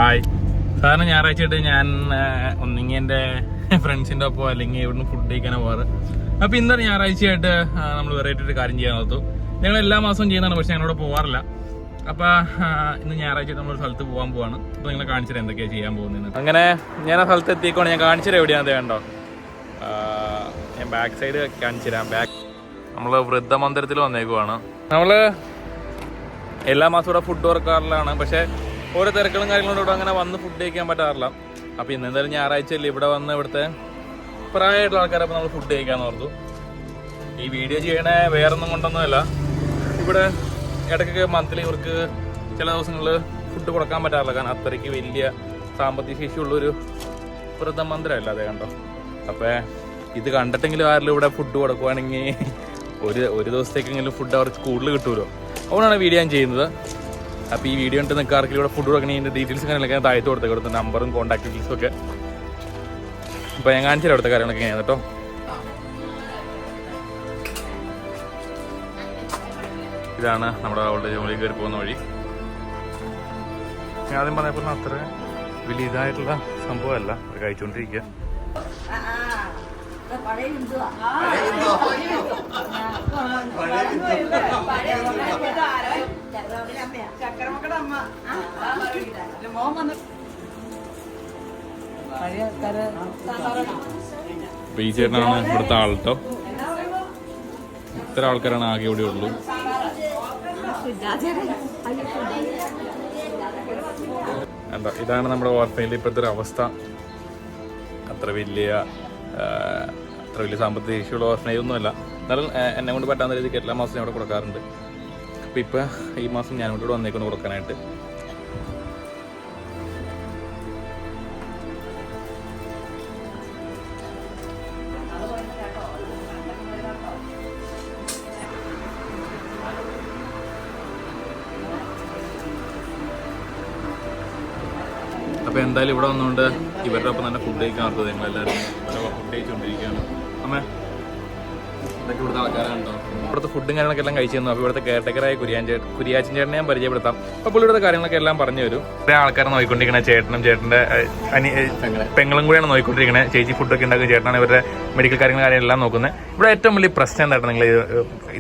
Hi. സാധാരണ ഞായറാഴ്ചയായിട്ട് ഞാൻ ഒന്നെങ്കിൽ എൻ്റെ ഫ്രണ്ട്സിൻ്റെ ഒപ്പം അല്ലെങ്കിൽ ഇവിടുന്ന് ഫുഡ് കഴിക്കാനാണ് പോകാറ്. അപ്പോൾ ഇന്നൊരു ഞായറാഴ്ചയായിട്ട് നമ്മൾ വെറൈറ്റി ഒരു കാര്യം ചെയ്യാൻ നോർത്തു. ഞങ്ങൾ എല്ലാ മാസവും ചെയ്യുന്നതാണ്, പക്ഷേ ഞങ്ങളിവിടെ പോകാറില്ല. അപ്പോൾ ഇന്ന് ഞായറാഴ്ച നമ്മളൊരു സ്ഥലത്ത് പോകാൻ പോവാണ്. അപ്പോൾ നിങ്ങളെ കാണിച്ചിട്ട് എന്തൊക്കെയാണ് ചെയ്യാൻ പോകുന്നത്. അങ്ങനെ ഞാൻ ആ സ്ഥലത്ത് എത്തിക്കോണം. ഞാൻ കാണിച്ചിട്ട് എവിടെയാണ് കണ്ടോ, ഞാൻ ബാക്ക് സൈഡ് കാണിച്ചു തരാം. നമ്മൾ വൃദ്ധമന്ദിരത്തിൽ വന്നേക്കുവാണ്. നമ്മൾ എല്ലാ മാസവും ഇവിടെ ഫുഡ് തുറക്കാറിലാണ്, പക്ഷേ ഓരോ തിരക്കുകളും കാര്യങ്ങളും ഇവിടെ അങ്ങനെ വന്ന് ഫുഡ് കഴിക്കാൻ പറ്റാറില്ല. അപ്പോൾ ഇന്ന് എന്തായാലും ഞായറാഴ്ചയല്ലേ, ഇവിടെ വന്ന് ഇവിടുത്തെ പ്രായമായിട്ടുള്ള ആൾക്കാരപ്പോൾ നമ്മൾ ഫുഡ് കഴിക്കാമെന്ന് ഓർത്തു. ഈ വീഡിയോ ചെയ്യണേ വേറൊന്നും കൊണ്ടൊന്നുമല്ല, ഇവിടെ ഇടയ്ക്കൊക്കെ മന്ത്ലി ഇവർക്ക് ചില ദിവസങ്ങളിൽ ഫുഡ് കൊടുക്കാൻ പറ്റാറില്ല. കാരണം അത്രയ്ക്ക് വലിയ സാമ്പത്തിക ശേഷിയുള്ളൊരു വൃദ്ധമന്ദിരമല്ല അതേ കണ്ടോ. അപ്പോൾ ഇത് കണ്ടിട്ടെങ്കിലും ആരെങ്കിലും ഇവിടെ ഫുഡ് കൊടുക്കുവാണെങ്കിൽ ഒരു ദിവസത്തേക്കെങ്കിലും ഫുഡ് അവർക്ക് കൂടുതൽ കിട്ടുമല്ലോ. അതുകൊണ്ടാണ് വീഡിയോ ഞാൻ ചെയ്യുന്നത്. അപ്പോൾ ഈ വീഡിയോ കണ്ട് നിങ്ങൾക്ക് ആർക്കെങ്കിലും ഇവിടെ ഫുഡ് കൊടുക്കണമെങ്കിൽ ഡീറ്റെയിൽസ് കാര്യങ്ങളൊക്കെ താഴത്ത് കൊടുത്തേക്ക്, ഇവിടുത്തെ നമ്പറും കോൺടാക്ട് ഡീറ്റെയിൽസും ഒക്കെ. അപ്പോൾ ഞാൻ കാണിച്ചു തരാം അവിടുത്തെ കാര്യങ്ങളൊക്കെ എങ്ങനെയാണ് കേട്ടോ. ഇതാണ് നമ്മുടെ അവളുടെ ജോലി കയറി പോകുന്ന വഴി. ഞാൻ ആദ്യം പറഞ്ഞപ്പോൾ അത്ര വലിയ ഇതായിട്ടുള്ള സംഭവമല്ല, അത് കഴിച്ചുകൊണ്ടിരിക്കുക. ഈ ചേട്ടനാണ് ഇവിടുത്തെ ആൾട്ടോ. ഇത്ര ആൾക്കാരാണ് ആകെ ഇവിടെ ഉള്ളൂ. എന്താ, ഇതാണ് നമ്മുടെ ഓർഫനേജിൽ ഇപ്പോഴത്തെ ഒരു അവസ്ഥ. അത്ര വലിയ സാമ്പത്തിക ശേഷിയുള്ള ഓർഫനേജ് ഒന്നുമല്ല. എന്നാലും എന്നെ കൊണ്ട് പറ്റാവുന്ന രീതിക്ക് എല്ലാ മാസവും അവിടെ കൊടുക്കാറുണ്ട്. അപ്പോൾ ഇപ്പോൾ ഈ മാസം ഞാൻ ഇവിടെ വന്നേക്കൊണ്ട് കൊടുക്കാനായിട്ട്. അപ്പോൾ എന്തായാലും ഇവിടെ വന്നുകൊണ്ട് ഇവരുടെ ഒപ്പം തന്നെ ഫുഡ് കഴിക്കാൻ ഓർത്തത്. ഞങ്ങളെല്ലാവരും ഫുഡ് കഴിച്ചുകൊണ്ടിരിക്കുകയാണ്. അമ്മേ, ഇതൊക്കെ ഇവിടുത്തെ ആൾക്കാരുണ്ടോ? ഇവിടുത്തെ ഫുഡും കാര്യങ്ങളൊക്കെ എല്ലാം കഴിച്ചു തന്നു. അപ്പോൾ ഇവിടുത്തെ കെയർടേക്കറായ കുര്യാച്ചൻ ചേട്ടനെ ഞാൻ പരിചയപ്പെടുത്താം. അപ്പോൾ ഇവിടുത്തെ കാര്യങ്ങളൊക്കെ എല്ലാം പറഞ്ഞു തരും. കുറേ ആൾക്കാരെ നോക്കിക്കൊണ്ടിരിക്കണേ, ചേട്ടനും ചേട്ടൻ്റെ പെങ്ങളും കൂടെയാണ് നോക്കിക്കൊണ്ടിരിക്കണേ. ചേച്ചി ഫുഡൊക്കെ ഉണ്ടാക്കുന്ന ചേട്ടനാണ് ഇവരുടെ മെഡിക്കൽ കാര്യങ്ങളെല്ലാം നോക്കുന്നത്. ഇവിടെ ഏറ്റവും വലിയ പ്രശ്നം എന്തായിട്ട് നിങ്ങൾ ഇത്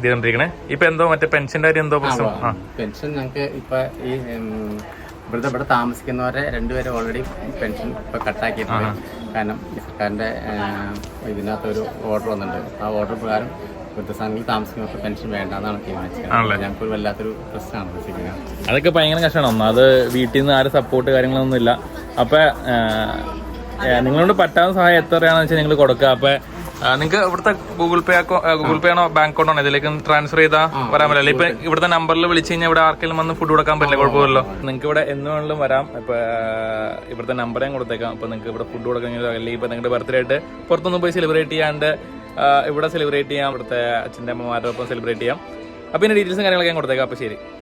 ചെയ്തുകൊണ്ടിരിക്കണേ? ഇപ്പം എന്തോ മറ്റേ പെൻഷൻ്റെ കാര്യം എന്തോ പ്രശ്നം? പെൻഷൻ ഞങ്ങൾക്ക് ഇപ്പം ഈ ഇവിടെ താമസിക്കുന്നവരെ രണ്ടുപേരും ഓൾറെഡി പെൻഷൻ ഇപ്പം കട്ടാക്കിയിട്ടുണ്ട്. കാരണം സർക്കാരിൻ്റെ ഇതിനകത്തൊരു ഓർഡർ വന്നിട്ടുണ്ട്. ആ ഓർഡർ പ്രകാരം വൃദ്ധസ്ഥാനങ്ങളിൽ താമസിക്കുന്നവർക്ക് പെൻഷൻ വേണ്ടെന്നാണ് തീരുമാനിച്ചത്. ഞങ്ങൾക്ക് വല്ലാത്തൊരു പ്രശ്നമാണ് ഉദ്ദേശിക്കുന്നത്. അതൊക്കെ ഭയങ്കര കഷ്ടമാണ്. ഒന്നാമത് വീട്ടിൽ നിന്ന് ആരും സപ്പോർട്ട് കാര്യങ്ങളൊന്നും ഇല്ല. അപ്പം നിങ്ങളോട് പറ്റാവുന്ന സഹായം എത്രയാണെന്ന് വെച്ചാൽ നിങ്ങൾ കൊടുക്കുക. അപ്പം നിങ്ങൾക്ക് ഇവിടുത്തെ ഗൂഗിൾ പേ ആണോ ബാങ്ക് അക്കൗണ്ട് ആണോ ഇതിലേക്ക് ട്രാൻസ്ഫർ ചെയ്താൽ വരാൻ പറ്റില്ല. ഇപ്പൊ ഇവിടുത്തെ നമ്പറിൽ വിളിച്ചു കഴിഞ്ഞാൽ ഇവിടെ ആർക്കെങ്കിലും വന്ന് ഫുഡ് കൊടുക്കാൻ പറ്റില്ല, കുഴപ്പമില്ലല്ലോ. നിങ്ങൾക്ക് ഇവിടെ എന്ന് വേണമെങ്കിലും വരാം. ഇപ്പൊ ഇവിടുത്തെ നമ്പർ ഞാൻ കൊടുത്തേക്കാം. അപ്പൊ നിങ്ങൾക്ക് ഇവിടെ ഫുഡ് കൊടുക്കണമെങ്കിൽ അല്ലെങ്കിൽ ഇപ്പൊ നിങ്ങളുടെ ബർത്ത്ഡേ ആയിട്ട് പുറത്തൊന്നും പോയി സെലിബ്രേറ്റ് ചെയ്യാണ്ട് ഇവിടെ സെലിബ്രേറ്റ് ചെയ്യാം. ഇവിടുത്തെ അച്ഛൻ്റെ അമ്മമാരുടെ ഒപ്പം സെലിബ്രേറ്റ് ചെയ്യാം. അപ്പൊ ഇതിന്റെ ഡീറ്റെയിൽസും കാര്യങ്ങളൊക്കെ ഞാൻ കൊടുത്തേക്കാം. അപ്പൊ ശരി.